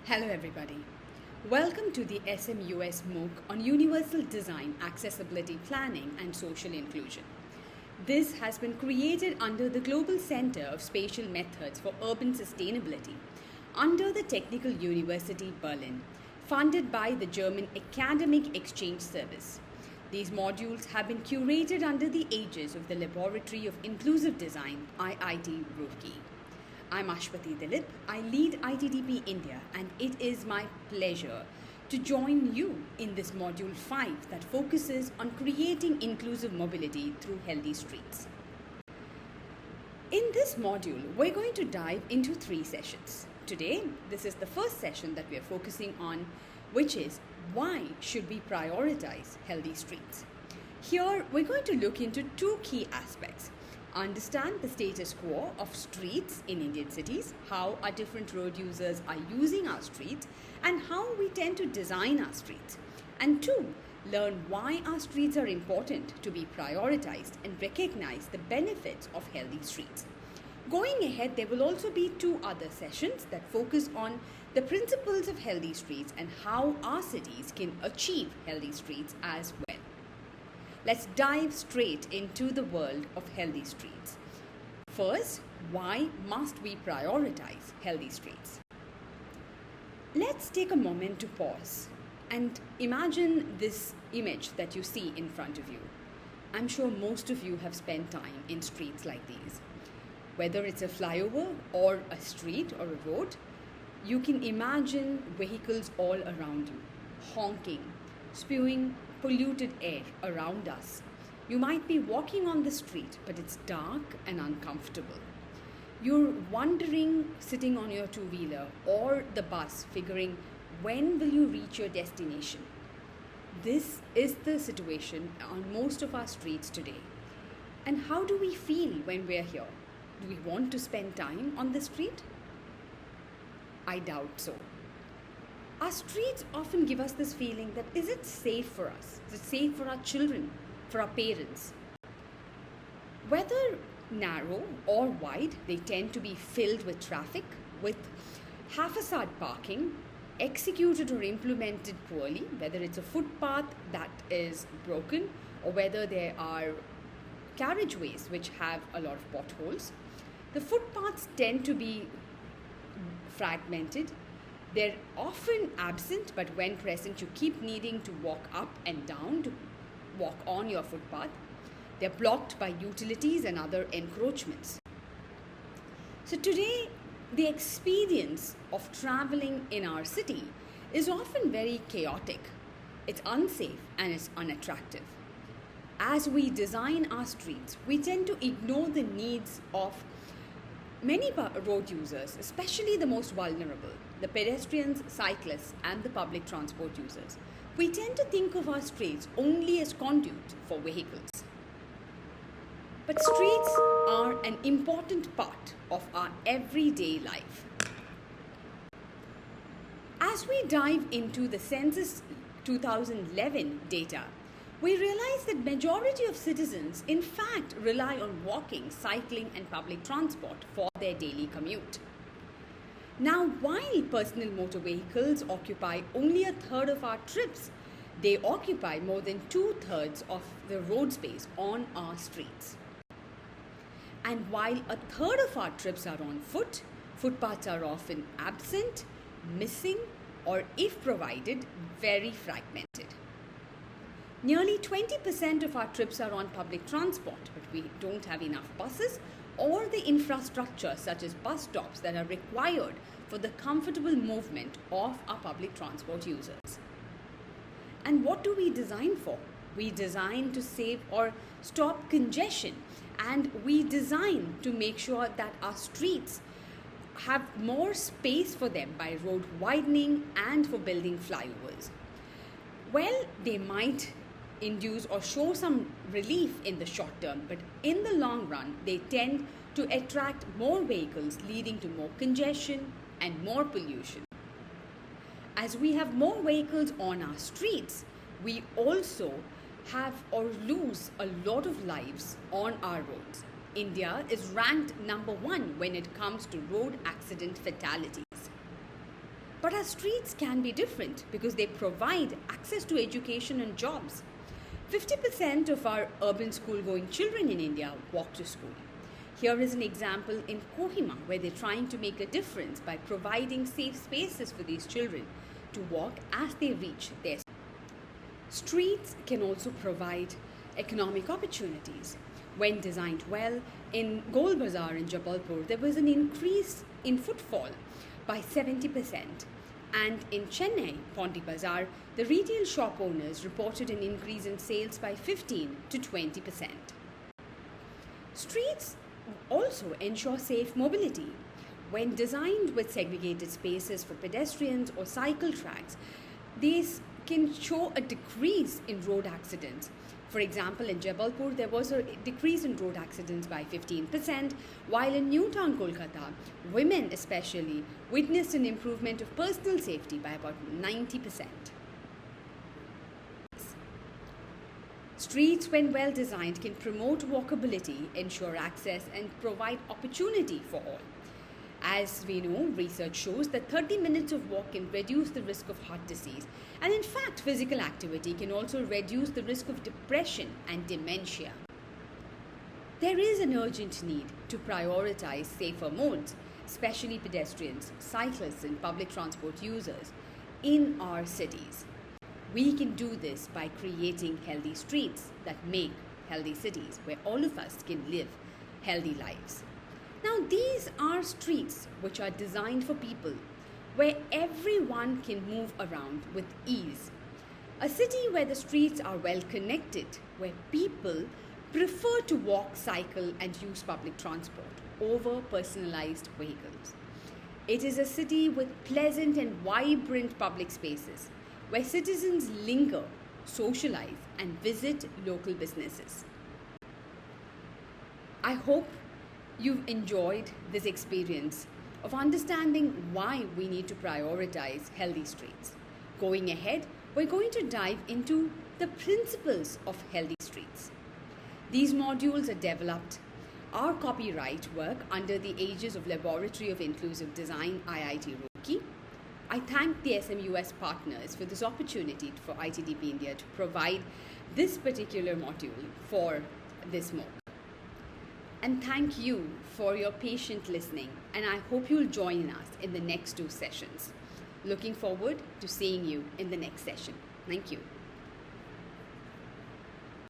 Hello everybody. Welcome to the SMUS MOOC on Universal Design, Accessibility Planning and Social Inclusion. This has been created under the Global Center of Spatial Methods for Urban Sustainability under the Technical University Berlin, funded by the German Academic Exchange Service. These modules have been curated under the aegis of the Laboratory of Inclusive Design, IIT Roorkee. I'm Aswathy Dilip. I lead ITDP India, and it is my pleasure to join you in this Module 5 that focuses on creating inclusive mobility through healthy streets. In this module, we're going to dive into 3 sessions. Today, this is the first session that we are focusing on, which is why should we prioritize healthy streets? Here, we're going to look into 2 key aspects. Understand the status quo of streets in Indian cities, how our different road users are using our streets, and how we tend to design our streets. And 2, learn why our streets are important to be prioritized and recognize the benefits of healthy streets. Going ahead, there will also be 2 other sessions that focus on the principles of healthy streets and how our cities can achieve healthy streets as well. Let's dive straight into the world of healthy streets. First, why must we prioritize healthy streets? Let's take a moment to pause and imagine this image that you see in front of you. I'm sure most of you have spent time in streets like these. Whether it's a flyover or a street or a road, you can imagine vehicles all around you, honking, spewing polluted air around us. You might be walking on the street, but it's dark and uncomfortable. You're wondering, sitting on your two-wheeler or the bus, figuring when will you reach your destination. This is the situation on most of our streets today. And how do we feel when we're here? Do we want to spend time on the street? I doubt so. Our streets often give us this feeling that is it safe for us? Is it safe for our children, for our parents? Whether narrow or wide, they tend to be filled with traffic, with haphazard parking, executed or implemented poorly, whether it's a footpath that is broken or whether there are carriageways which have a lot of potholes. The footpaths tend to be fragmented. They're often absent, but when present, you keep needing to walk up and down to walk on your footpath. They're blocked by utilities and other encroachments. So today, the experience of traveling in our city is often very chaotic. It's unsafe and it's unattractive. As we design our streets, we tend to ignore the needs of many road users, especially the most vulnerable, the pedestrians, cyclists, and the public transport users. We tend to think of our streets only as conduits for vehicles. But streets are an important part of our everyday life. As we dive into the Census 2011 data, we realize that majority of citizens in fact rely on walking, cycling and public transport for their daily commute. Now, while personal motor vehicles occupy only 1/3 of our trips, they occupy more than 2/3 of the road space on our streets. And while 1/3 of our trips are on foot, footpaths are often absent, missing, or if provided, very fragmented. Nearly 20% of our trips are on public transport, but we don't have enough buses or the infrastructure such as bus stops that are required for the comfortable movement of our public transport users. And what do we design for? We design to save or stop congestion, and we design to make sure that our streets have more space for them by road widening and for building flyovers. Well, they might induce or show some relief in the short term, but in the long run, they tend to attract more vehicles, leading to more congestion and more pollution. As we have more vehicles on our streets, we also have or lose a lot of lives on our roads. India is ranked number 1 when it comes to road accident fatalities. But our streets can be different because they provide access to education and jobs. 50% of our urban school going children in India walk to school. Here is an example in Kohima where they're trying to make a difference by providing safe spaces for these children to walk as they reach their school. Streets can also provide economic opportunities. When designed well, in Gol Bazaar in Jabalpur, there was an increase in footfall by 70%. And in Chennai, Pondy Bazaar, the retail shop owners reported an increase in sales by 15 to 20%. Streets also ensure safe mobility. When designed with segregated spaces for pedestrians or cycle tracks, these can show a decrease in road accidents. For example, in Jabalpur, there was a decrease in road accidents by 15%, while in New Town, Kolkata, women especially witnessed an improvement of personal safety by about 90%. Streets, when well designed, can promote walkability, ensure access, and provide opportunity for all. As we know, research shows that 30 minutes of walk can reduce the risk of heart disease. And in fact, physical activity can also reduce the risk of depression and dementia. There is an urgent need to prioritize safer modes, especially pedestrians, cyclists, and public transport users in our cities. We can do this by creating healthy streets that make healthy cities where all of us can live healthy lives. Now, these are streets which are designed for people, where everyone can move around with ease. A city where the streets are well connected, where people prefer to walk, cycle, and use public transport over personalized vehicles. It is a city with pleasant and vibrant public spaces, where citizens linger, socialize, and visit local businesses. I hope you've enjoyed this experience of understanding why we need to prioritize healthy streets. Going ahead, we're going to dive into the principles of healthy streets. These modules are developed, our copyright work under the aegis of Laboratory of Inclusive Design, IIT Roorkee. I thank the SMUS partners for this opportunity for ITDP India to provide this particular module for this MOOC. And thank you for your patient listening, and I hope you'll join us in the next 2 sessions. Looking forward to seeing you in the next session. Thank you.